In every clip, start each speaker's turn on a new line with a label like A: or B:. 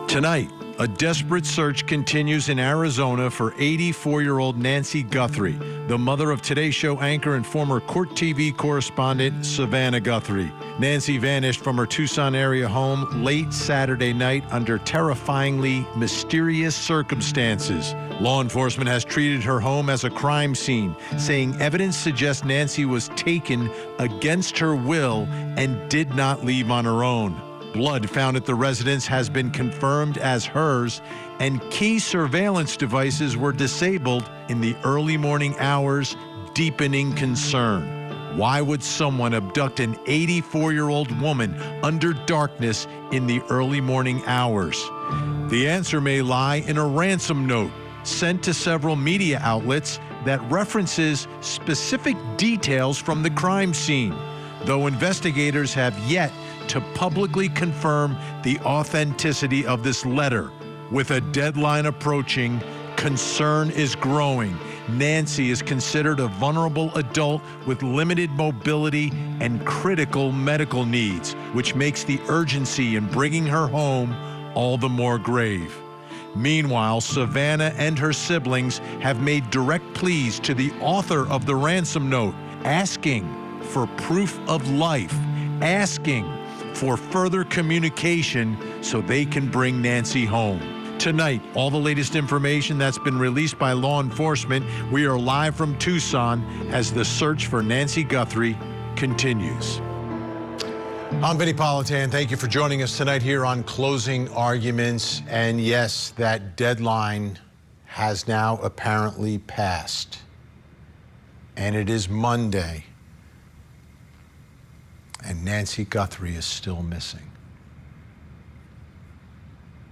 A: Tonight, a desperate search continues in Arizona for 84-year-old Nancy Guthrie, the mother of Today Show anchor and former Court TV correspondent Savannah Guthrie. Nancy vanished from her Tucson area home late Saturday night under terrifyingly mysterious circumstances. Law enforcement has treated her home as a crime scene, saying evidence suggests Nancy was taken against her will and did not leave on her own. Blood found at the residence has been confirmed as hers, and key surveillance devices were disabled in the early morning hours, deepening concern. Why would someone abduct an 84-year-old woman under darkness in the early morning hours? The answer may lie in a ransom note sent to several media outlets that references specific details from the crime scene, though investigators have yet to publicly confirm the authenticity of this letter. With a deadline approaching, concern is growing. Nancy is considered a vulnerable adult with limited mobility and critical medical needs, which makes the urgency in bringing her home all the more grave. Meanwhile, Savannah and her siblings have made direct pleas to the author of the ransom note, asking for proof of life, asking for further communication so they can bring Nancy home. Tonight, all the latest information that's been released by law enforcement. We are live from Tucson as the search for Nancy Guthrie continues. I'm Vinny Politan. Thank you for joining us tonight here on Closing Arguments. And yes, that deadline has now apparently passed. And it is Monday. And Nancy Guthrie is still missing.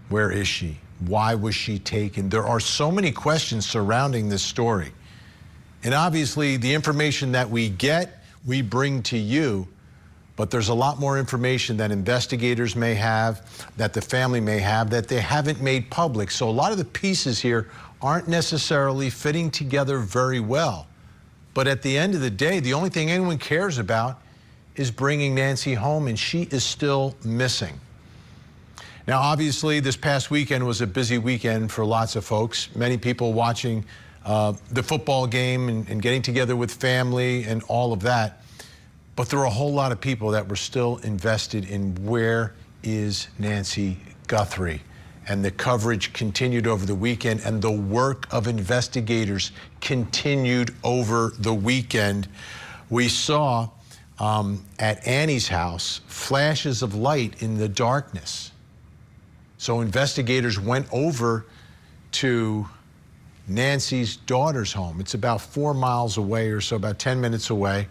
A: Where is she? Why was she taken? There are so many questions surrounding this story. And obviously, the information that we get, we bring to you. But there's a lot more information that investigators may have, that the family may have, that they haven't made public. So a lot of the pieces here aren't necessarily fitting together very well. But at the end of the day, the only thing anyone cares about is bringing Nancy home, and she is still missing. Now, obviously, this past weekend was a busy weekend for lots of folks. Many people watching the football game and getting together with family and all of that. But there were a whole lot of people that were still invested in where is Nancy Guthrie. And the coverage continued over the weekend, and the work of investigators continued over the weekend. We saw at Annie's house flashes of light in the darkness. So investigators went over to Nancy's daughter's home. It's about 4 miles away or so, about 10 minutes away.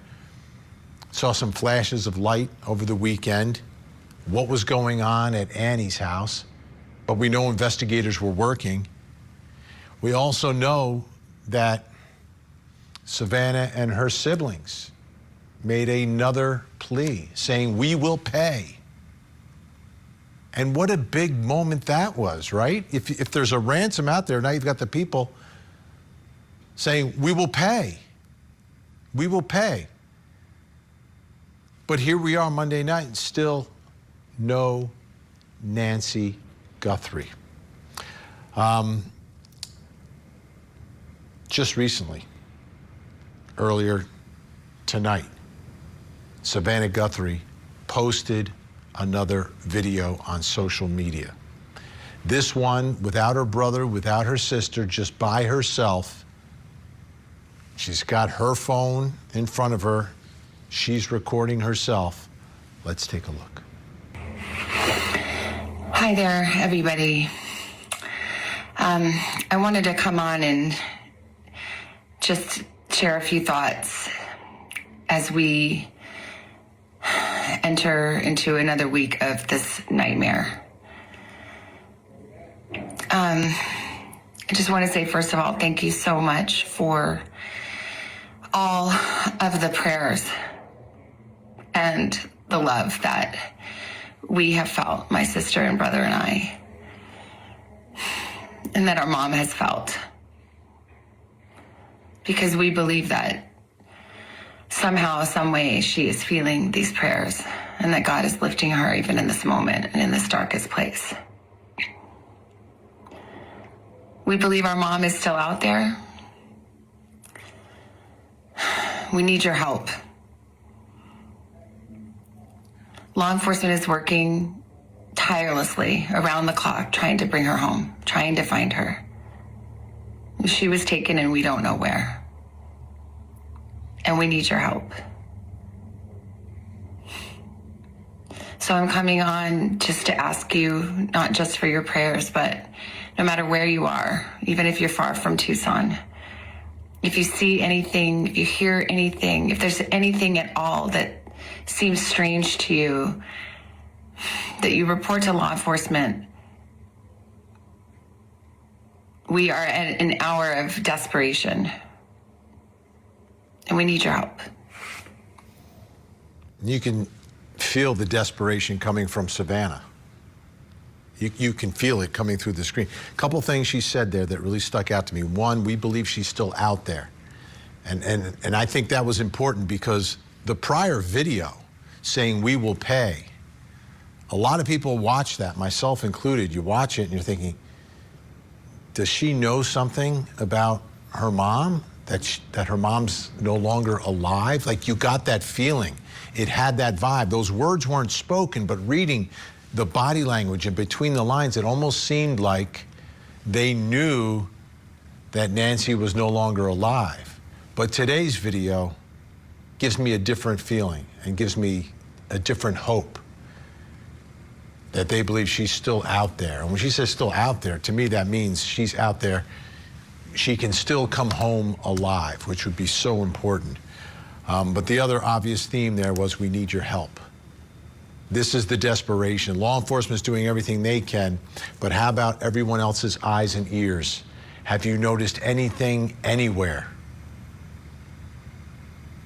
A: Saw some flashes of light over the weekend. What was going on at Annie's house? But we know investigators were working. We also know that Savannah and her siblings made another plea saying, we will pay. And what a big moment that was, right? If there's a ransom out there, now you've got the people saying, we will pay. We will pay. But here we are Monday night, and still no Nancy Guthrie. Just recently, earlier tonight, Savannah Guthrie posted another video on social media. This one without her brother, without her sister, just by herself. She's got her phone in front of her. She's recording herself. Let's take a look.
B: Hi there, everybody. I wanted to come on and just share a few thoughts as we enter into another week of this nightmare. I just want to say, first of all, thank you so much for all of the prayers and the love that we have felt, my sister and brother and I, and that our mom has felt. Because we believe that somehow, some way, she is feeling these prayers, and that God is lifting her even in this moment and in this darkest place. We believe our mom is still out there. We need your help. Law enforcement is working tirelessly around the clock trying to bring her home, trying to find her. She was taken and we don't know where. And we need your help. So I'm coming on just to ask you, not just for your prayers, but no matter where you are, even if you're far from Tucson, if you see anything, if you hear anything, if there's anything at all that seems strange to you, that you report to law enforcement. We are at an hour of desperation, and we need your help.
A: You can feel the desperation coming from Savannah. You can feel it coming through the screen. A couple things she said there that really stuck out to me. One, we believe she's still out there. And I think that was important because the prior video saying we will pay, a lot of people watch that, myself included. You watch it and you're thinking, does she know something about her mom? That her mom's no longer alive? Like, you got that feeling. It had that vibe. Those words weren't spoken, but reading the body language and between the lines, it almost seemed like they knew that Nancy was no longer alive. But today's video gives me a different feeling and gives me a different hope that they believe she's still out there. And when she says still out there, to me that means she's out there. She can still come home alive, which would be so important. But the other obvious theme there was we need your help. This is the desperation. Law enforcement is doing everything they can, but how about everyone else's eyes and ears? Have you noticed anything anywhere?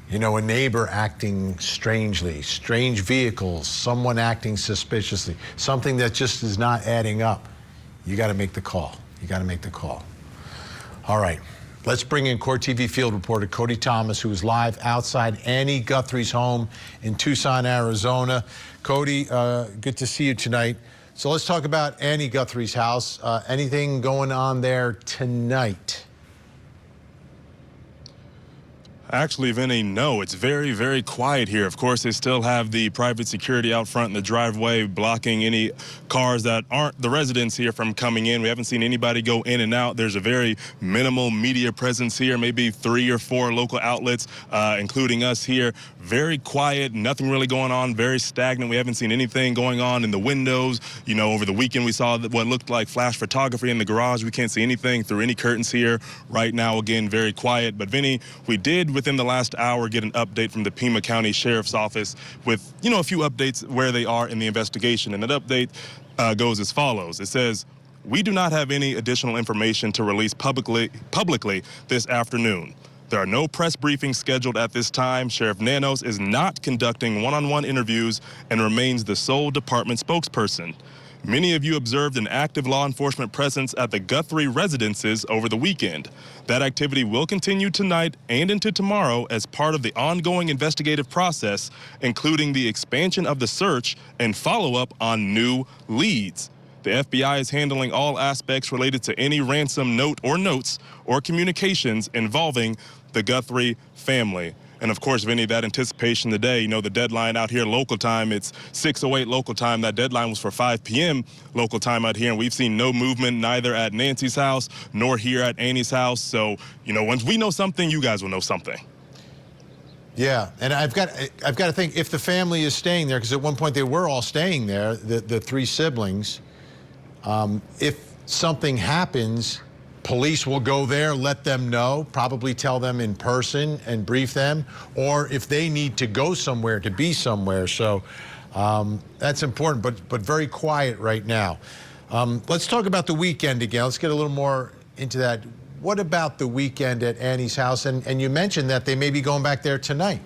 A: You know, a neighbor acting strangely, strange vehicles, someone acting suspiciously, something that just is not adding up. You got to make the call. You got to make the call. All right, let's bring in Court TV field reporter Cody Thomas, who is live outside Annie Guthrie's home in Tucson, Arizona. Cody, good to see you tonight. So let's talk about Annie Guthrie's house. Anything going on there tonight?
C: Actually, Vinny, no, it's very, very quiet here. Of course, they still have the private security out front in the driveway blocking any cars that aren't the residents here from coming in. We haven't seen anybody go in and out. There's a very minimal media presence here, maybe 3 or 4 local outlets, including us here. Very quiet, nothing really going on, very stagnant. We haven't seen anything going on in the windows. You know, over the weekend we saw what looked like flash photography in the garage. We can't see anything through any curtains here. Right now, again, very quiet. But Vinny, we did within the last hour get an update from the Pima County Sheriff's Office with, you know, a few updates where they are in the investigation. And that update goes as follows. It says, we do not have any additional information to release publicly this afternoon. There are no press briefings scheduled at this time. Sheriff Nanos is not conducting one-on-one interviews and remains the sole department spokesperson. Many of you observed an active law enforcement presence at the Guthrie residences over the weekend. That activity will continue tonight and into tomorrow as part of the ongoing investigative process, including the expansion of the search and follow-up on new leads. The FBI is handling all aspects related to any ransom note or notes or communications involving the Guthrie family. And of course, Vinny, that anticipation today, you know, the deadline out here local time, it's 6:08 local time. That deadline was for 5 p.m. local time out here. And we've seen no movement neither at Nancy's house nor here at Annie's house. So, you know, once we know something, you guys will know something.
A: Yeah, and I've got to think, if the family is staying there, because at one point they were all staying there, the 3 siblings, if something happens, police will go there, let them know, probably tell them in person and brief them, or if they need to go somewhere, to be somewhere. So that's important, but very quiet right now. Let's talk about the weekend again. Let's get a little more into that. What about the weekend at Annie's house? And you mentioned that they may be going back there tonight.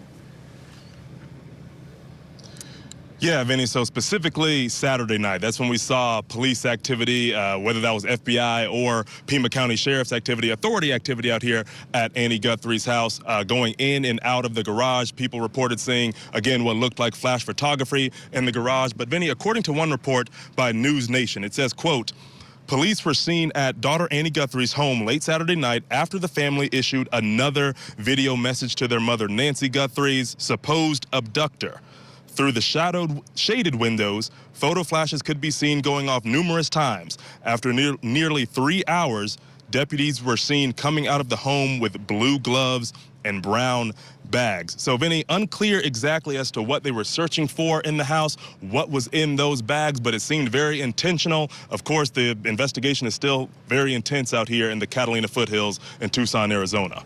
C: Yeah, Vinny, so specifically Saturday night, that's when we saw police activity, whether that was FBI or Pima County Sheriff's activity, authority activity out here at Annie Guthrie's house, going in and out of the garage. People reported seeing, again, what looked like flash photography in the garage. But Vinny, according to one report by News Nation, it says, quote, Police were seen at daughter Annie Guthrie's home late Saturday night after the family issued another video message to their mother, Nancy Guthrie's supposed abductor. Through the shaded windows, photo flashes could be seen going off numerous times. After nearly 3 hours, deputies were seen coming out of the home with blue gloves and brown bags. So, Vinny, unclear exactly as to what they were searching for in the house, what was in those bags, but it seemed very intentional. Of course, the investigation is still very intense out here in the Catalina foothills in Tucson, Arizona.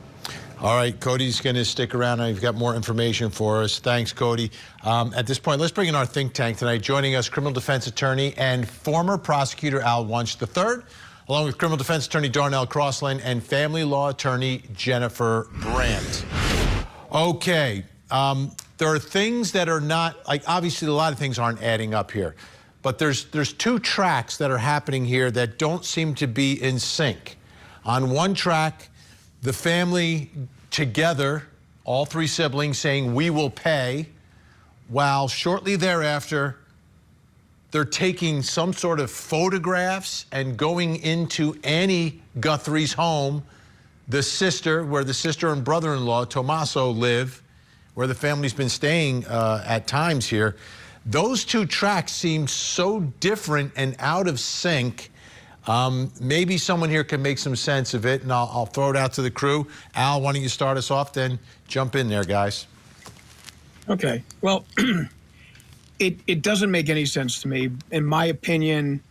A: All right, Cody's going to stick around. Now you've got more information for us. Thanks, Cody. At this point, let's bring in our think tank tonight. Joining us, criminal defense attorney and former prosecutor Al Wunsch III, along with criminal defense attorney Darnell Crossland and family law attorney Jennifer Brandt. Okay, there are things that are not, like, obviously a lot of things aren't adding up here, but there's two tracks that are happening here that don't seem to be in sync. On one track, the family together, all three siblings, saying we will pay, while shortly thereafter they're taking some sort of photographs and going into Annie Guthrie's home, the sister, where the sister and brother-in-law, Tommaso, live, where the family's been staying at times here. Those two tracks seem so different and out of sync. Maybe someone here can make some sense of it, and I'll throw it out to the crew. Al, why don't you start us off, then jump in there, guys.
D: Okay, well, it doesn't make any sense to me. In my opinion,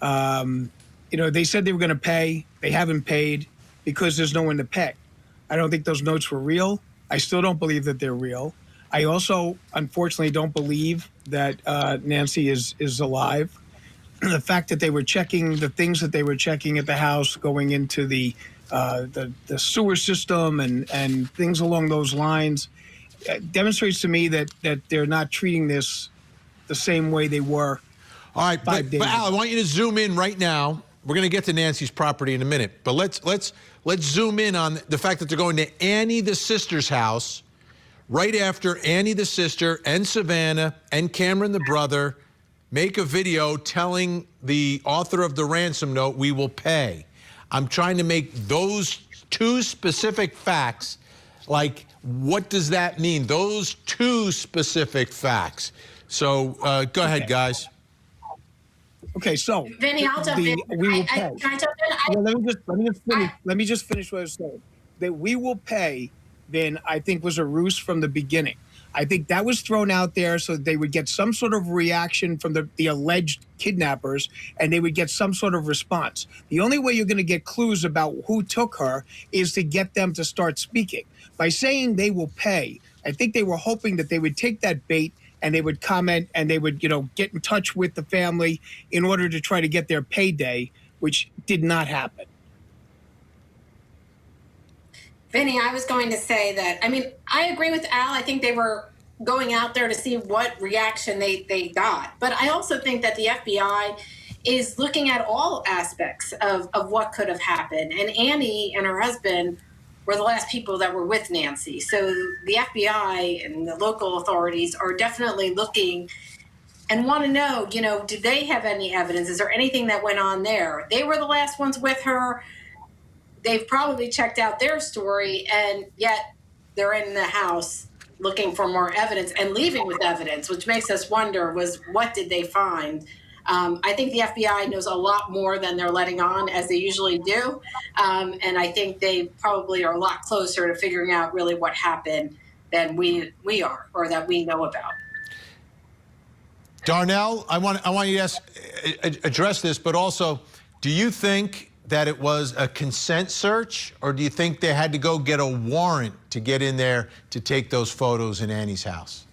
D: they said they were going to pay. They haven't paid because there's no one to pay. I don't think those notes were real. I still don't believe that they're real. I also, unfortunately, don't believe that Nancy is alive. The fact that they were checking the things that they were checking at the house, going into the sewer system and things along those lines, demonstrates to me that they're not treating this the same way they were.
A: All right,
D: 5 days
A: but Al, I
D: ago.
A: want you to zoom in right now. We're going to get to Nancy's property in a minute, but let's zoom in on the fact that they're going to Annie the sister's house right after Annie the sister and Savannah and Cameron the brother make a video telling the author of the ransom note, we will pay. I'm trying to make those two specific facts, like, what does that mean? Those two specific facts. So go ahead, guys.
D: Okay, so
E: Vinny, I'll jump in.
D: we will pay.
E: Can I jump in?
D: Let me just finish what I was saying. That we will pay, then I think was a ruse from the beginning. I think that was thrown out there so they would get some sort of reaction from the alleged kidnappers, and they would get some sort of response. The only way you're going to get clues about who took her is to get them to start speaking. By saying they will pay, I think they were hoping that they would take that bait and they would comment and they would, get in touch with the family in order to try to get their payday, which did not happen.
E: Vinny, I was going to say that, I agree with Al. I think they were going out there to see what reaction they got. But I also think that the FBI is looking at all aspects of what could have happened. And Annie and her husband were the last people that were with Nancy. So the FBI and the local authorities are definitely looking and want to know, do they have any evidence? Is there anything that went on there? They were the last ones with her. They've probably checked out their story, and yet they're in the house looking for more evidence and leaving with evidence, which makes us wonder, what did they find? I think the FBI knows a lot more than they're letting on, as they usually do. And I think they probably are a lot closer to figuring out really what happened than we are, or that we know about.
A: Darnell, I want you to address this, but also, do you think that it was a consent search, or do you think they had to go get a warrant to get in there to take those photos in Annie's house?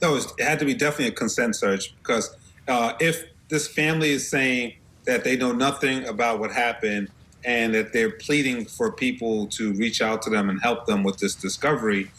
F: No, it had to be definitely a consent search, because if this family is saying that they know nothing about what happened and that they're pleading for people to reach out to them and help them with this discovery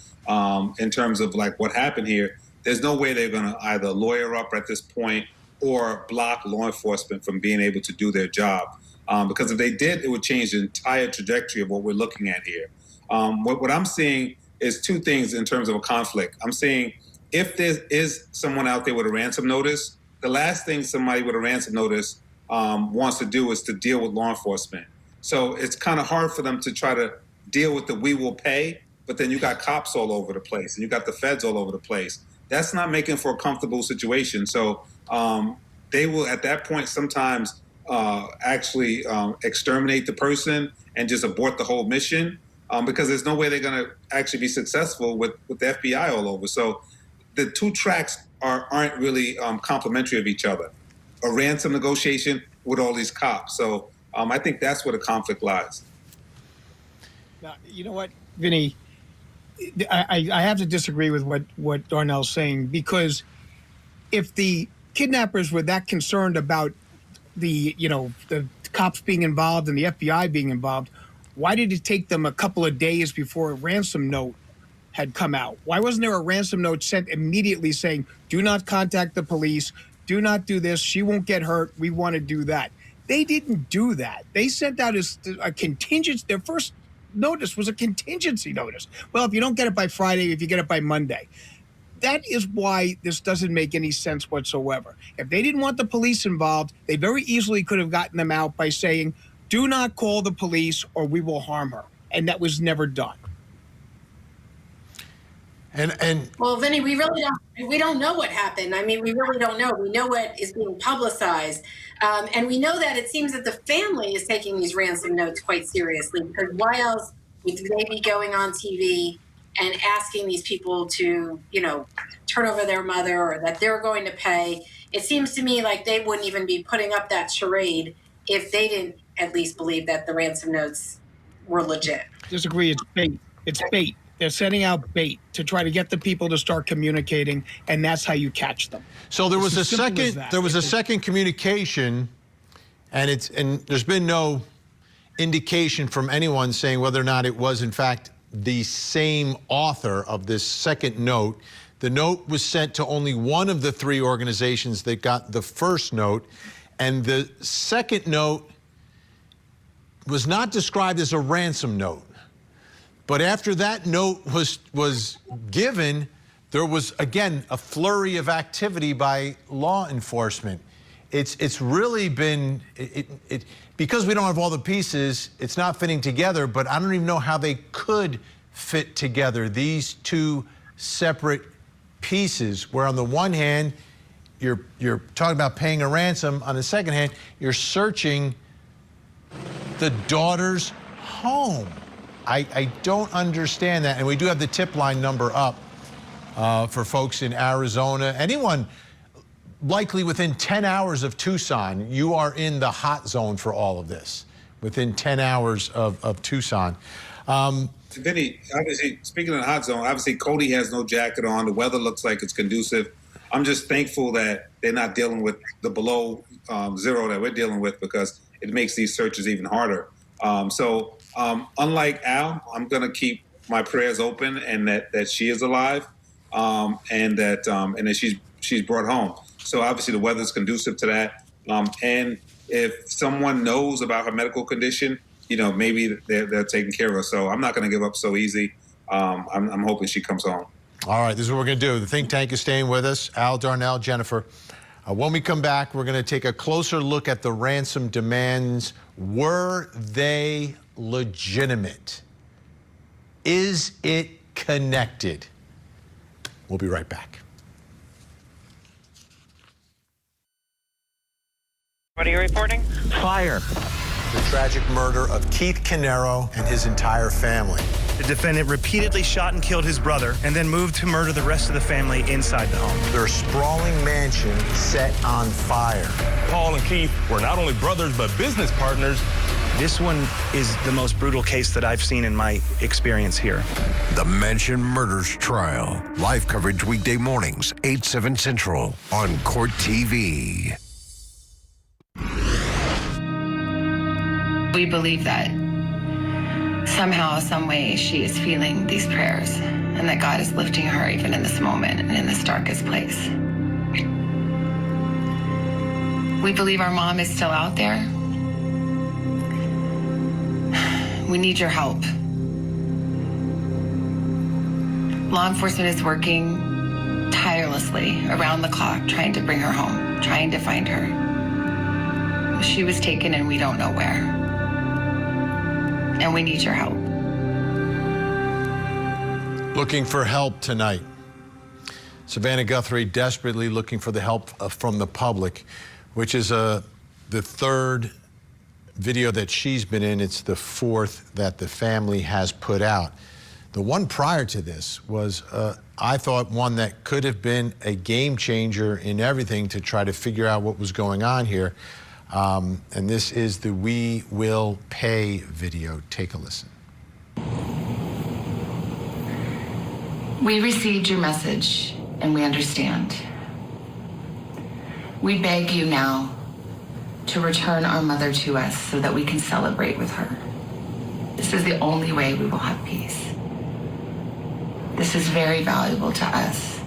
F: in terms of like what happened here, there's no way they're going to either lawyer up at this point or block law enforcement from being able to do their job. Because if they did, it would change the entire trajectory of what we're looking at here. What I'm seeing is two things in terms of a conflict. I'm saying if there is someone out there with a ransom notice, the last thing somebody with a ransom notice wants to do is to deal with law enforcement. So it's kind of hard for them to try to deal with the we will pay, but then you got cops all over the place and you got the feds all over the place. That's not making for a comfortable situation. So they will, at that point, sometimes actually exterminate the person and just abort the whole mission because there's no way they're going to actually be successful with the FBI all over. So the two tracks aren't really complementary of each other. A ransom negotiation with all these cops. So I think that's where the conflict lies.
D: Now, you know what, Vinny? I have to disagree with what Darnell's saying, because if the kidnappers were that concerned about the cops being involved and the FBI being involved, why did it take them a couple of days before a ransom note had come out? Why wasn't there a ransom note sent immediately saying, do not contact the police, do not do this, she won't get hurt, we want to do that? They didn't do that. They sent out a contingency. Their first notice was a contingency notice. Well, if you don't get it by Friday, if you get it by Monday. That is why this doesn't make any sense whatsoever. If they didn't want the police involved, they very easily could have gotten them out by saying, do not call the police or we will harm her. And that was never done.
A: And
E: well, Vinny, we don't know what happened. I mean, we really don't know. We know what is being publicized. And we know that it seems that the family is taking these ransom notes quite seriously, because why else would they be going on TV and asking these people to, turn over their mother or that they're going to pay? It seems to me like they wouldn't even be putting up that charade if they didn't at least believe that the ransom notes were legit.
D: Disagree. It's bait. It's bait. They're setting out bait to try to get the people to start communicating, and that's how you catch them.
A: so there was a second communication, and there's been no indication from anyone saying whether or not it was in fact the same author of this second note. The note was sent to only one of the three organizations that got the first note, and the second note was not described as a ransom note. But after that note was given, there was, again, a flurry of activity by law enforcement. It's really been, because we don't have all the pieces, it's not fitting together, but I don't even know how they could fit together, these two separate pieces, where on the one hand, you're talking about paying a ransom, on the second hand, you're searching the daughter's home. I don't understand that, and we do have the tip line number up for folks in Arizona. Anyone likely within 10 hours of Tucson, you are in the hot zone for all of this, within 10 hours of Tucson.
F: Vinny, obviously, speaking of the hot zone, obviously Cody has no jacket on. The weather looks like it's conducive. I'm just thankful that they're not dealing with the below zero that we're dealing with, because it makes these searches even harder. Unlike Al, I'm going to keep my prayers open, and that she is alive, and that she's brought home. So obviously the weather's conducive to that. And if someone knows about her medical condition, maybe they're taking care of her. So I'm not going to give up so easy. I'm hoping she comes home.
A: All right, this is what we're going to do. The think tank is staying with us. Al, Darnell, Jennifer. When we come back, we're going to take a closer look at the ransom demands. Were they legitimate? Is it connected? We'll be right back.
G: What are you reporting?
H: Fire.
A: The tragic murder of Keith Canero and his entire family.
H: The defendant repeatedly shot and killed his brother and then moved to murder the rest of the family inside the home.
A: Their sprawling mansion set on fire.
C: Paul and Keith were not only brothers, but business partners.
H: This one is the most brutal case that I've seen in my experience here.
I: The Mansion Murders Trial. Live coverage weekday mornings, 8/7 Central on Court TV.
B: We believe that somehow, some way, she is feeling these prayers, and that God is lifting her even in this moment and in this darkest place. We believe our mom is still out there. We need your help. Law enforcement is working tirelessly around the clock, trying to bring her home, trying to find her. She was taken and we don't know where. And we need your help.
A: Looking for help tonight. Savannah Guthrie desperately looking for the help from the public, which is the third video that she's been in. It's the fourth that the family has put out. The one prior to this was, I thought, one that could have been a game changer in everything to try to figure out what was going on here. And this is the We Will Pay video. Take a listen.
B: We received your message and we understand. We beg you now to return our mother to us so that we can celebrate with her. This is the only way we will have peace. This is very valuable to us,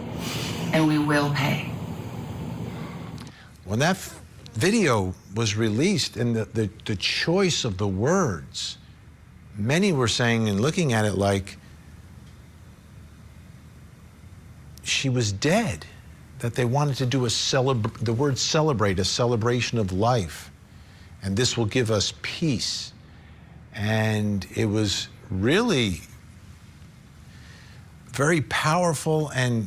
B: and we will pay.
A: When that video was released and the choice of the words, many were saying and looking at it like she was dead, that they wanted to do the word celebrate, a celebration of life, and this will give us peace. And it was really very powerful, and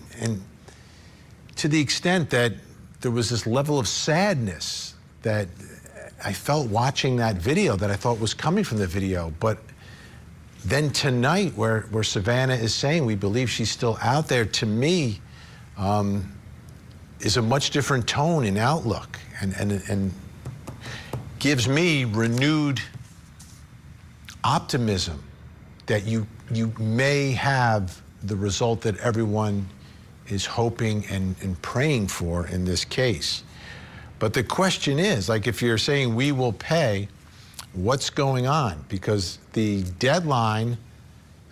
A: to the extent that there was this level of sadness that I felt watching that video that I thought was coming from the video. But then tonight, where Savannah is saying we believe she's still out there, to me, is a much different tone and outlook, and gives me renewed optimism that you may have the result that everyone is hoping and praying for in this case. But the question is, like, if you're saying we will pay, what's going on? Because the deadline,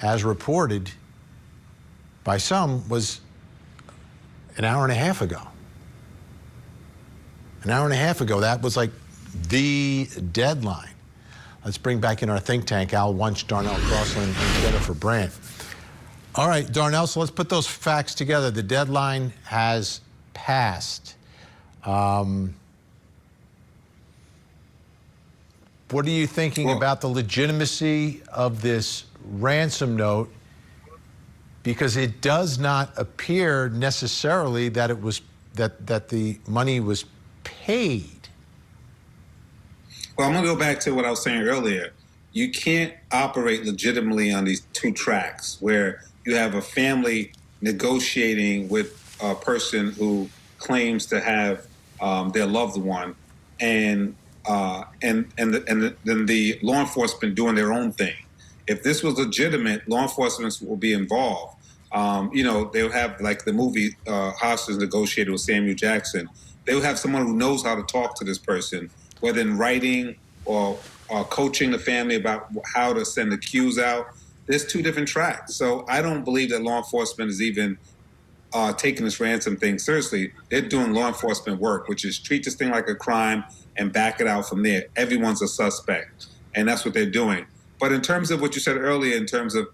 A: as reported by some, was an hour and a half ago. An hour and a half ago, that was like the deadline. Let's bring back in our think tank, Al Wunsch, Darnell Crossland, and Jennifer Brandt. All right, Darnell, so let's put those facts together. The deadline has passed. What are you thinking about the legitimacy of this ransom note? Because it does not appear necessarily that it was that the money was paid.
F: Well, I'm going to go back to what I was saying earlier. You can't operate legitimately on these two tracks where you have a family negotiating with a person who claims to have their loved one, and then the law enforcement doing their own thing. If this was legitimate, law enforcement will be involved. They'll have, like the movie Hostage Negotiator with Samuel Jackson. They'll have someone who knows how to talk to this person, whether in writing or coaching the family about how to send the cues out. There's two different tracks. So I don't believe that law enforcement is even taking this ransom thing seriously. They're doing law enforcement work, which is treat this thing like a crime and back it out from there. Everyone's a suspect, and that's what they're doing. But in terms of what you said earlier, in terms of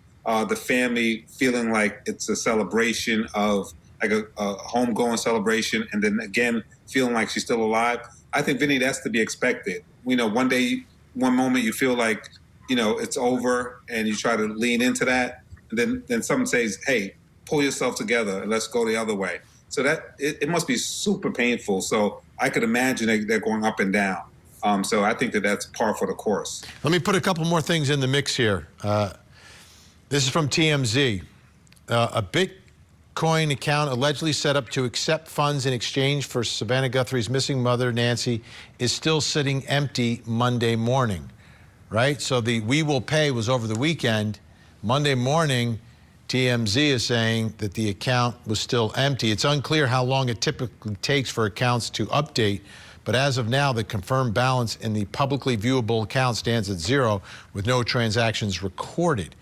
F: the family feeling like it's a celebration of, like a homegoing celebration, and then again feeling like she's still alive, I think, Vinny, that's to be expected. One day, one moment you feel like, it's over, and you try to lean into that, and then someone says, hey, pull yourself together and let's go the other way. So that it must be super painful. So I could imagine they're going up and down. So I think that's par for the course.
A: Let me put a couple more things in the mix here. This is from TMZ. A Bitcoin account allegedly set up to accept funds in exchange for Savannah Guthrie's missing mother, Nancy, is still sitting empty Monday morning, right? So the we will pay was over the weekend. Monday morning, TMZ is saying that the account was still empty. It's unclear how long it typically takes for accounts to update, but as of now, the confirmed balance in the publicly viewable account stands at zero with no transactions recorded.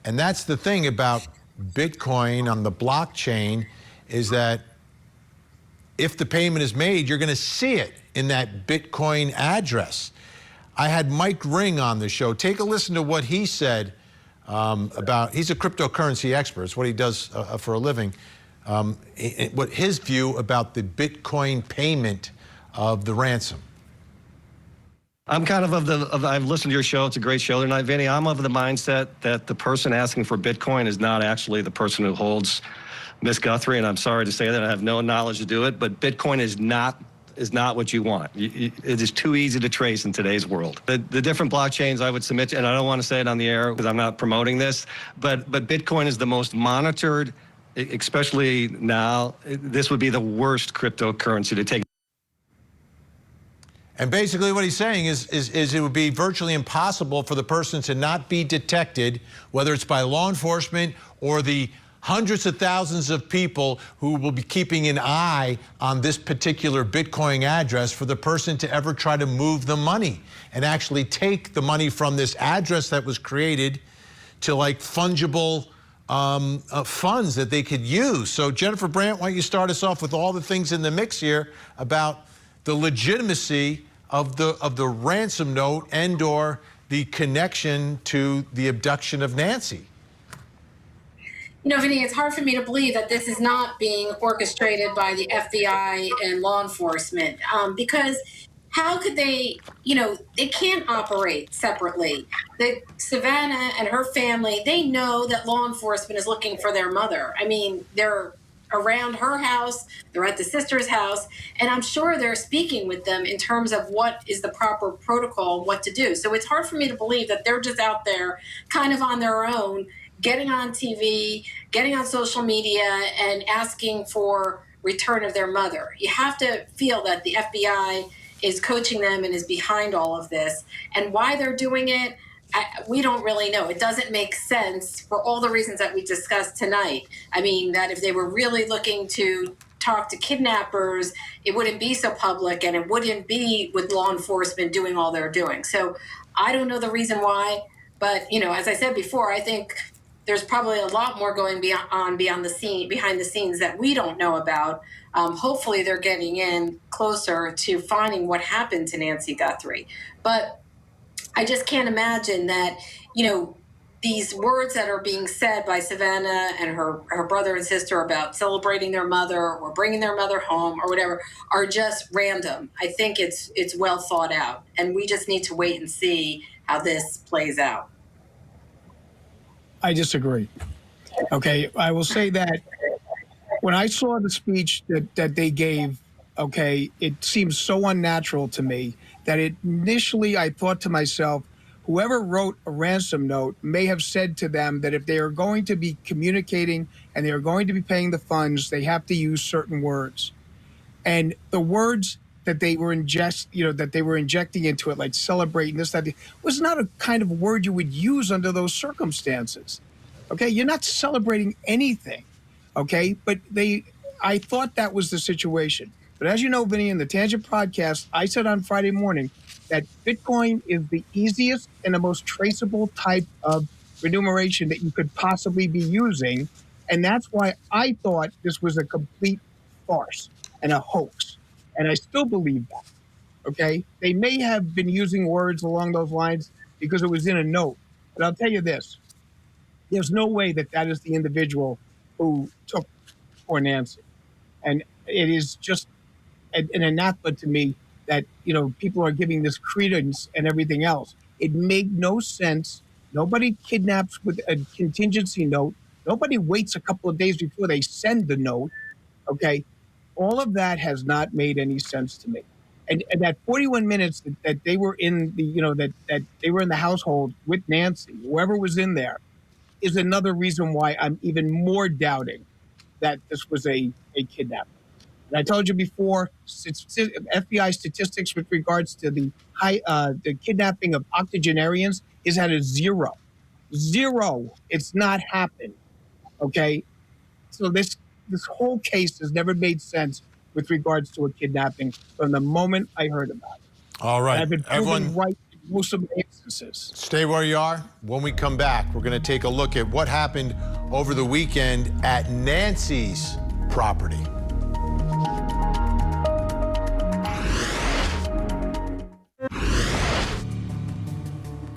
A: And that's the thing about Bitcoin on the blockchain, is that if the payment is made, you're going to see it in that Bitcoin address. I had Mike Ring on the show. Take a listen to what he said about, he's a cryptocurrency expert. It's what he does for a living. What his view about the Bitcoin payment of the ransom.
G: I'm kind of I've listened to your show. It's a great show tonight, Vinny. I'm of the mindset that the person asking for Bitcoin is not actually the person who holds Miss Guthrie, and I'm sorry to say that I have no knowledge to do it, but Bitcoin is not what you want. It is too easy to trace in today's world. The different blockchains I would submit to, and I don't want to say it on the air because I'm not promoting this, but Bitcoin is the most monitored, especially now. This would be the worst cryptocurrency to take.
A: And basically what he's saying is it would be virtually impossible for the person to not be detected, whether it's by law enforcement or the hundreds of thousands of people who will be keeping an eye on this particular Bitcoin address, for the person to ever try to move the money and actually take the money from this address that was created to like fungible funds that they could use. So Jennifer Brandt, why don't you start us off with all the things in the mix here about the legitimacy of the ransom note and or the connection to the abduction of Nancy?
E: You know, Vinny, it's hard for me to believe that this is not being orchestrated by the FBI and law enforcement, because how could they, they can't operate separately. Savannah and her family, they know that law enforcement is looking for their mother. I mean, they're around her house, they're at the sister's house, and I'm sure they're speaking with them in terms of what is the proper protocol, what to do. So it's hard for me to believe that they're just out there kind of on their own, getting on TV, getting on social media, and asking for return of their mother. You have to feel that the FBI is coaching them and is behind all of this. And why they're doing it, we don't really know. It doesn't make sense for all the reasons that we discussed tonight. I mean, that if they were really looking to talk to kidnappers, it wouldn't be so public, and it wouldn't be with law enforcement doing all they're doing. So I don't know the reason why, but, as I said before, I think there's probably a lot more going behind the scenes that we don't know about. Hopefully they're getting in closer to finding what happened to Nancy Guthrie. But I just can't imagine that, these words that are being said by Savannah and her brother and sister about celebrating their mother or bringing their mother home or whatever are just random. I think it's well thought out, and we just need to wait and see how this plays out.
D: I disagree. Okay, I will say that when I saw the speech that they gave, okay, it seems so unnatural to me that initially I thought to myself, whoever wrote a ransom note may have said to them that if they are going to be communicating and they are going to be paying the funds, they have to use certain words. And the words that they were injecting into it, like celebrating this, that, was not a kind of word you would use under those circumstances. Okay, you're not celebrating anything. Okay, but I thought that was the situation. But as you know, Vinny, in the Tangent podcast, I said on Friday morning that Bitcoin is the easiest and the most traceable type of remuneration that you could possibly be using. And that's why I thought this was a complete farce and a hoax. And I still believe that, okay? They may have been using words along those lines because it was in a note. But I'll tell you this, there's no way that is the individual who took poor Nancy. And it is just an anathema to me that, people are giving this credence and everything else. It made no sense. Nobody kidnaps with a contingency note. Nobody waits a couple of days before they send the note, okay? All of that has not made any sense to me. And that 41 minutes that they were in that they were in the household with Nancy, whoever was in there, is another reason why I'm even more doubting that this was a kidnapping. And I told you before, FBI statistics with regards to the kidnapping of octogenarians is at a zero. Zero. It's not happened. Okay? So this whole case has never made sense with regards to a kidnapping from the moment I heard about it.
A: All right.
D: And I've been proven right in most of the instances.
A: Stay where you are. When we come back, we're going to take a look at what happened over the weekend at Nancy's property.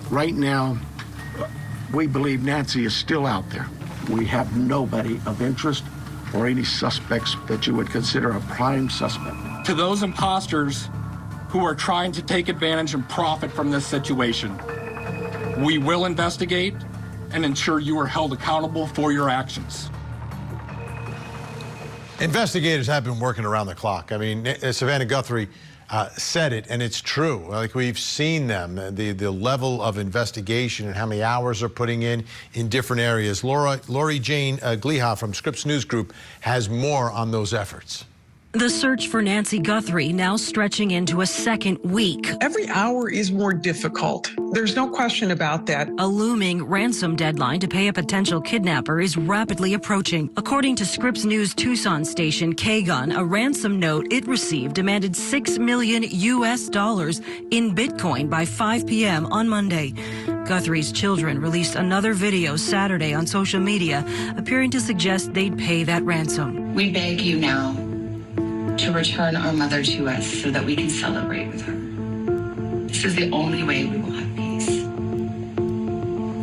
J: Right now, we believe Nancy is still out there. We have nobody of interest or any suspects that you would consider a prime suspect.
K: To those imposters who who are trying to take advantage and profit from this situation. We will investigate and ensure you are held accountable for your actions.
A: Investigators have been working around the clock. I mean, Savannah Guthrie said it, and it's true. Like, we've seen them, the level of investigation and how many hours they're putting in different areas. Lori Jane Gliha from Scripps News Group has more on those efforts.
L: The search for Nancy Guthrie now stretching into a second week.
M: Every hour is more difficult. There's no question about that.
L: A looming ransom deadline to pay a potential kidnapper is rapidly approaching. According to Scripps News Tucson station KGUN, a ransom note it received demanded $6 million in Bitcoin by 5 p.m. on Monday. Guthrie's children released another video Saturday on social media, appearing to suggest they'd pay that ransom.
B: We beg you now to return our mother to us so that we can celebrate with her. This is the only way we will have peace.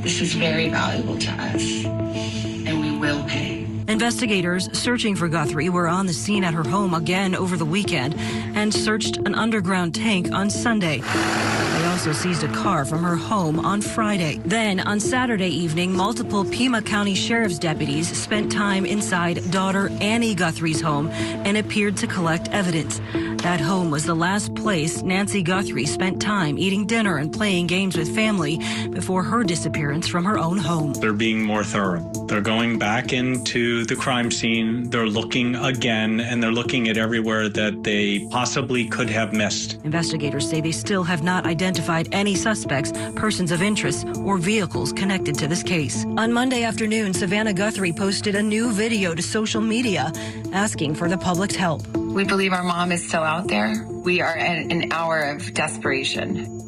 B: This is very valuable to us, and we will pay.
L: Investigators searching for Guthrie were on the scene at her home again over the weekend and searched an underground tank on Sunday. They also seized a car from her home on Friday. Then, on Saturday evening, multiple Pima County Sheriff's deputies spent time inside daughter Annie Guthrie's home and appeared to collect evidence. That home was the last place Nancy Guthrie spent time eating dinner and playing games with family before her disappearance from her own home.
N: They're being more thorough. They're going back into the crime scene. They're looking again, and they're looking at everywhere that they possibly could have missed.
L: Investigators say they still have not identified any suspects, persons of interest, or vehicles connected to this case. On Monday afternoon, Savannah Guthrie posted a new video to social media asking for the public's help.
B: We believe our mom is still out there. We are at an hour of desperation.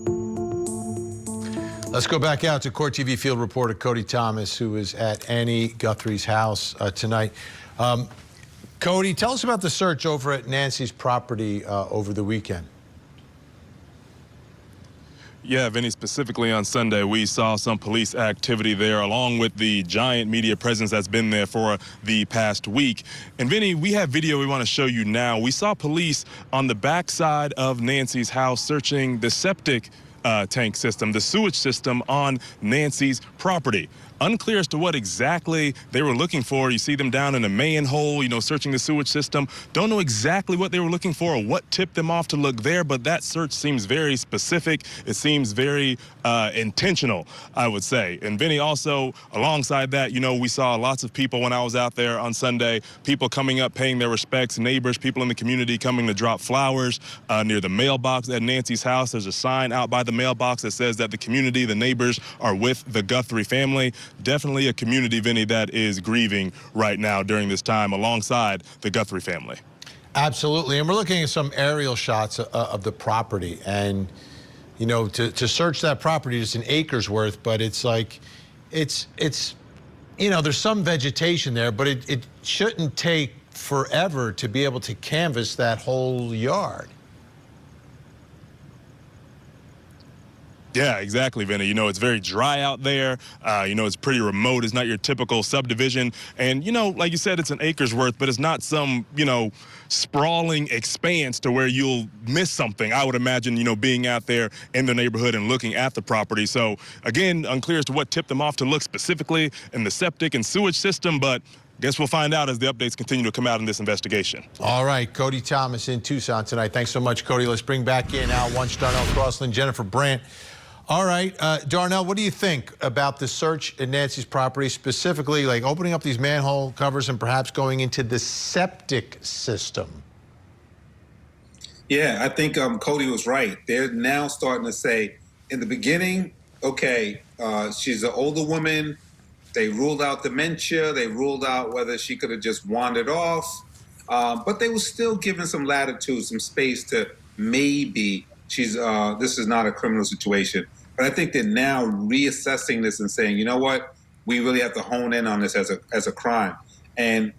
A: Let's go back out to Court TV field reporter Cody Thomas, who is at Annie Guthrie's house tonight. Cody, tell us about the search over at Nancy's property over the weekend.
C: Yeah, Vinny, specifically on Sunday, we saw some police activity there, along with the giant media presence that's been there for the past week. And Vinny, we have video we want to show you now. We saw police on the backside of Nancy's house searching the septic tank system, the sewage system on Nancy's property. Unclear as to what exactly they were looking for. You see them down in a manhole, searching the sewage system. Don't know exactly what they were looking for or what tipped them off to look there, but that search seems very specific. It seems very intentional, I would say. And Vinny, also, alongside that, we saw lots of people when I was out there on Sunday, people coming up, paying their respects, neighbors, people in the community coming to drop flowers near the mailbox at Nancy's house. There's a sign out by the mailbox that says that the community, the neighbors, are with the Guthrie family. Definitely a community, Vinny, that is grieving right now during this time alongside the Guthrie family.
A: Absolutely. And we're looking at some aerial shots of the property. And, to search that property, it's an acre's worth, but it's like, it's there's some vegetation there, but it shouldn't take forever to be able to canvass that whole yard.
C: Yeah, exactly, Vinny. It's very dry out there. It's pretty remote. It's not your typical subdivision. And, like you said, it's an acre's worth, but it's not some, sprawling expanse to where you'll miss something. I would imagine, being out there in the neighborhood and looking at the property. So, again, unclear as to what tipped them off to look specifically in the septic and sewage system, but guess we'll find out as the updates continue to come out in this investigation.
A: All right, Cody Thomas in Tucson tonight. Thanks so much, Cody. Let's bring back in Al Wunsch, Darnell Crossland, Jennifer Brandt. All right, Darnell, what do you think about the search at Nancy's property, specifically like opening up these manhole covers and perhaps going into the septic system?
F: Yeah, I think Cody was right. They're now starting to say, in the beginning, okay, she's an older woman. They ruled out dementia. They ruled out whether she could have just wandered off. But they were still giving some latitude, some space to maybe this is not a criminal situation. But I think they're now reassessing this and saying, you know what, we really have to hone in on this as a crime. And,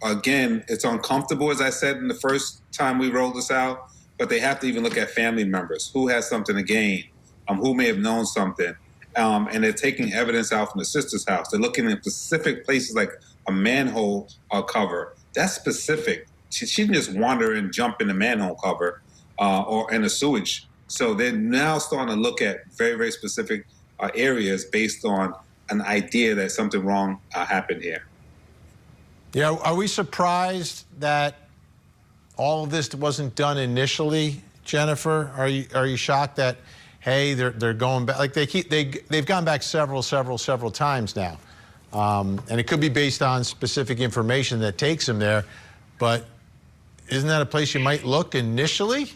F: again, it's uncomfortable, as I said in the first time we rolled this out, but they have to even look at family members. Who has something to gain? Who may have known something? And they're taking evidence out from the sister's house. They're looking at specific places like a manhole cover. That's specific. She didn't just wander and jump in the manhole cover. or in a sewage. So they're now starting to look at very, very specific areas based on an idea that something wrong happened here.
A: Yeah, are we surprised that all of this wasn't done initially, Jennifer? Are you shocked that, hey, they're going back? Like they've gone back several times now, and it could be based on specific information that takes them there. But isn't that a place you might look initially?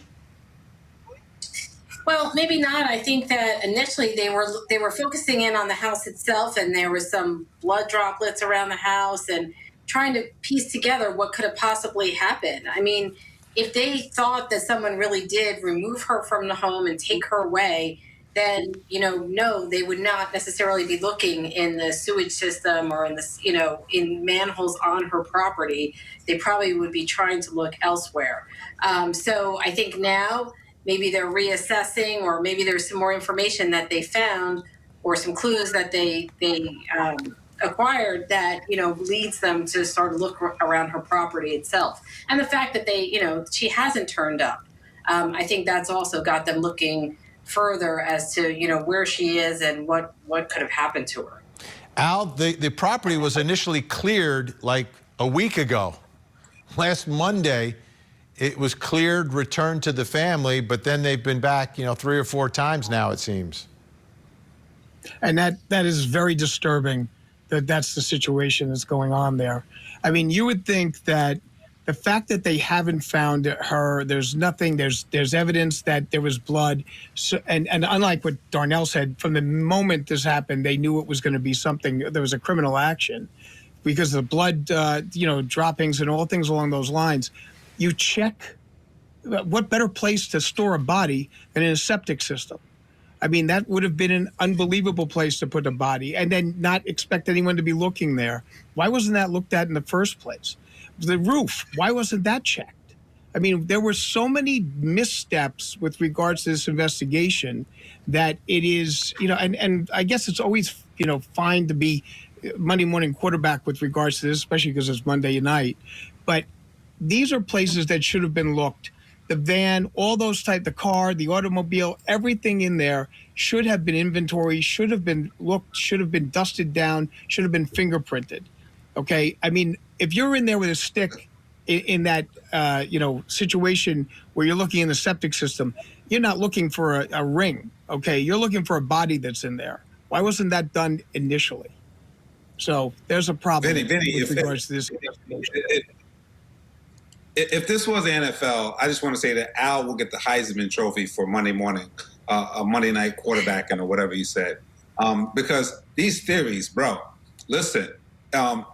E: Well, maybe not. I think that initially they were focusing in on the house itself, and there was some blood droplets around the house, and trying to piece together what could have possibly happened. I mean, if they thought that someone really did remove her from the home and take her away, then, no, they would not necessarily be looking in the sewage system or in the, in manholes on her property. They probably would be trying to look elsewhere. So I think now maybe they're reassessing, or maybe there's some more information that they found, or some clues that they acquired that, leads them to start to look around her property itself. And the fact that she hasn't turned up, I think that's also got them looking further as to, where she is and what could have happened to her.
A: Al, the property was initially cleared like a week ago. Last Monday, it was cleared, returned to the family, but then they've been back, 3 or 4 times now, it seems.
D: And that is very disturbing that's the situation that's going on there. I mean, you would think that the fact that they haven't found her, there's nothing, there's evidence that there was blood. So, and unlike what Darnell said, from the moment this happened, they knew it was going to be something, there was a criminal action because of the blood, droppings and all things along those lines. You check, what better place to store a body than in a septic system? I mean, that would have been an unbelievable place to put a body, and then not expect anyone to be looking there. Why wasn't that looked at in the first place? The roof, why wasn't that checked? I mean, there were so many missteps with regards to this investigation that it is, and I guess it's always, fine to be Monday morning quarterback with regards to this, especially because it's Monday night. But these are places that should have been looked. The van, all those the car, the automobile, everything in there should have been inventory, should have been looked, should have been dusted down, should have been fingerprinted. Okay? I mean, if you're in there with a stick in that, situation where you're looking in the septic system, you're not looking for a ring, okay? You're looking for a body that's in there. Why wasn't that done initially? So there's a problem with regards to this investigation.
F: If this was the NFL, I just want to say that Al will get the Heisman Trophy for Monday morning, a Monday night quarterbacking or whatever you said. Because these theories, bro, listen,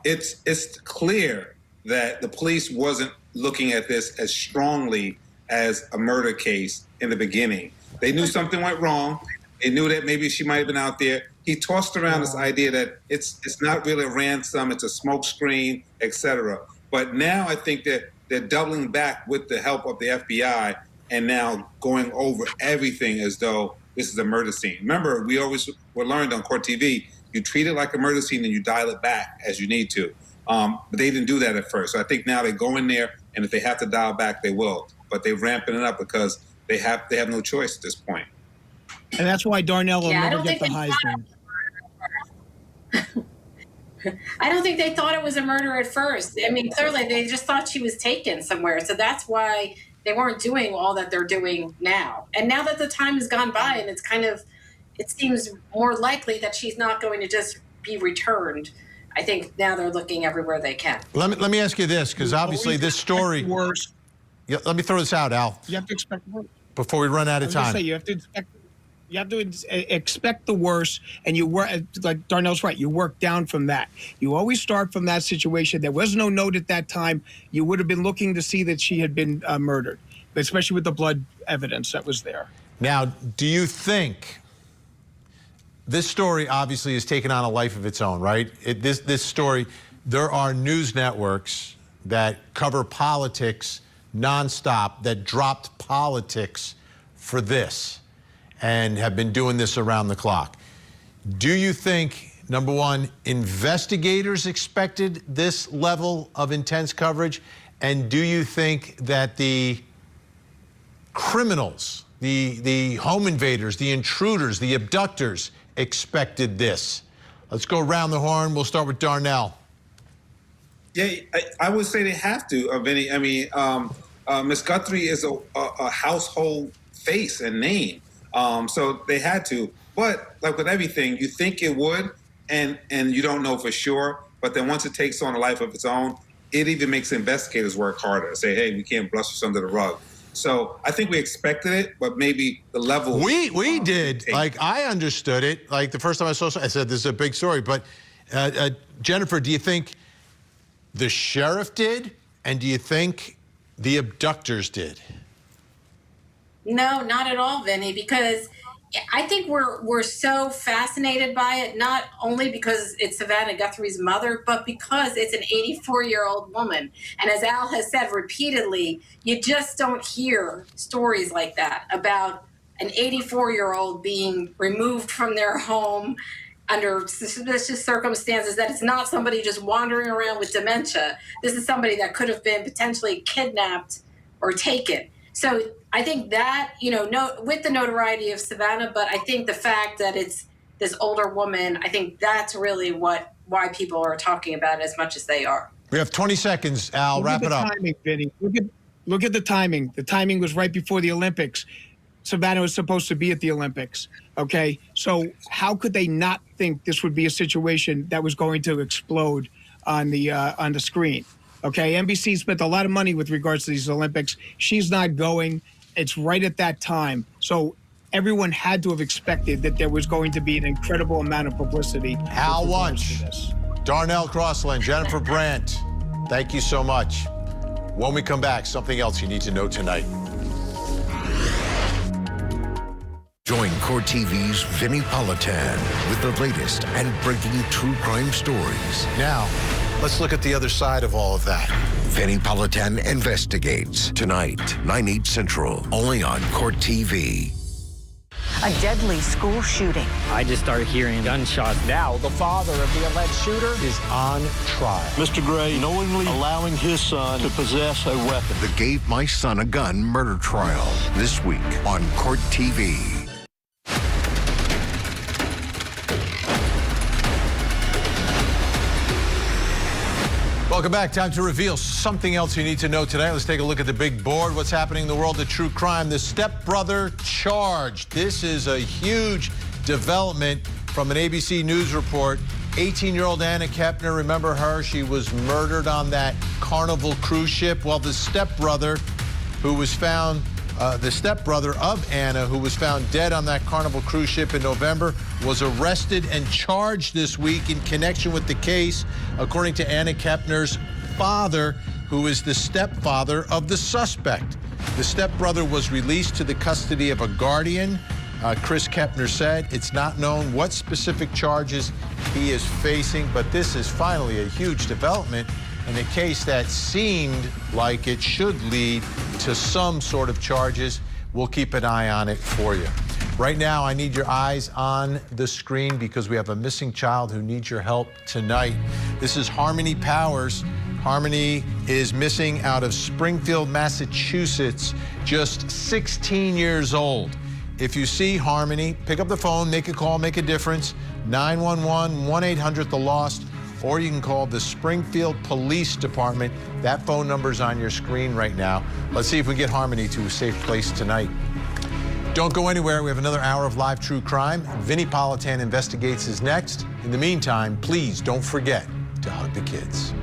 F: it's clear that the police wasn't looking at this as strongly as a murder case in the beginning. They knew something went wrong. They knew that maybe she might have been out there. He tossed around this idea that it's not really a ransom, it's a smoke screen, etc. But now I think that they're doubling back with the help of the FBI and now going over everything as though this is a murder scene. Remember, we always were learned on Court TV, you treat it like a murder scene and you dial it back as you need to. But they didn't do that at first. So I think now they go in there, and if they have to dial back, they will. But they're ramping it up because they have no choice at this point.
D: And that's why Darnell will never get the Heisman.
E: I don't think they thought it was a murder at first. I mean, clearly they just thought she was taken somewhere. So that's why they weren't doing all that they're doing now. And now that the time has gone by and it seems more likely that she's not going to just be returned, I think now they're looking everywhere they can.
A: Let me ask you this, because obviously this story... Yeah, let me throw this out, Al.
D: You have to expect worse.
A: Before we run out of time.
D: You have to expect the worst, and you work, like Darnell's right, you work down from that. You always start from that situation. There was no note at that time. You would have been looking to see that she had been murdered, especially with the blood evidence that was there.
A: Now, do you think this story obviously has taken on a life of its own, right? This story, there are news networks that cover politics nonstop, that dropped politics for this and have been doing this around the clock. Do you think, number one, investigators expected this level of intense coverage? And do you think that the criminals, the home invaders, the intruders, the abductors expected this. Let's go around the horn. We'll start with Darnell.
F: Yeah, I would say they have to, Vinny. I mean, Miss Guthrie is a household face and name, so they had to. But like with everything, you think it would, and you don't know for sure. But then once it takes on a life of its own, it even makes investigators work harder. Say, hey, we can't brush this under the rug. So I think we expected it, but maybe the level.
A: We did. Like, I understood it. Like, the first time I saw it, I said, this is a big story. But Jennifer, do you think the sheriff did? And do you think the abductors did?
E: No, not at all, Vinny, because I think we're so fascinated by it, not only because it's Savannah Guthrie's mother, but because it's an 84-year-old woman. And as Al has said repeatedly, you just don't hear stories like that about an 84-year-old being removed from their home under suspicious circumstances, that it's not somebody just wandering around with dementia. This is somebody that could have been potentially kidnapped or taken. So I think that, with the notoriety of Savannah, but I think the fact that it's this older woman, I think that's really why people are talking about it as much as they are.
A: We have 20 seconds, Al. Wrap it up.
D: Timing, Vinny. Look at the timing. The timing was right before the Olympics. Savannah was supposed to be at the Olympics. Okay, so how could they not think this would be a situation that was going to explode on the screen? Okay, NBC spent a lot of money with regards to these Olympics. She's not going. It's right at that time. So everyone had to have expected that there was going to be an incredible amount of publicity.
A: Al Wunsch, Darnell Crossland, Jennifer Brandt, thank you so much. When we come back, something else you need to know tonight.
I: Join Court TV's Vinny Politan with the latest and breaking true crime stories.
A: Now, let's look at the other side of all of that.
I: Vinny Politan Investigates, tonight, 9/8 Central, only on Court TV.
O: A deadly school shooting.
P: I just started hearing gunshots.
J: Now, the father of the alleged shooter
A: is on trial.
Q: Mr. Gray knowingly allowing his son to possess a weapon.
I: The Gave My Son a Gun murder trial, this week on Court TV.
A: Welcome back. Time to reveal something else you need to know today. Let's take a look at the big board. What's happening in the world of true crime? The stepbrother charged. This is a huge development from an ABC News report. 18-year-old Anna Kepner, remember her? She was murdered on that Carnival cruise ship. Well, the stepbrother who was found, the stepbrother of Anna, who was found dead on that Carnival cruise ship in November, was arrested and charged this week in connection with the case, according to Anna Kepner's father, who is the stepfather of the suspect. The stepbrother was released to the custody of a guardian. Chris Kepner said it's not known what specific charges he is facing, but this is finally a huge development in a case that seemed like it should lead to some sort of charges. We'll keep an eye on it for you. Right now, I need your eyes on the screen because we have a missing child who needs your help tonight. This is Harmony Powers. Harmony is missing out of Springfield, Massachusetts, just 16 years old. If you see Harmony, pick up the phone, make a call, make a difference. 911, 1-800-THE-LOST, or you can call the Springfield Police Department. That phone number is on your screen right now. Let's see if we get Harmony to a safe place tonight. Don't go anywhere. We have another hour of live true crime. Vinny Politan Investigates is next. In the meantime, please don't forget to hug the kids.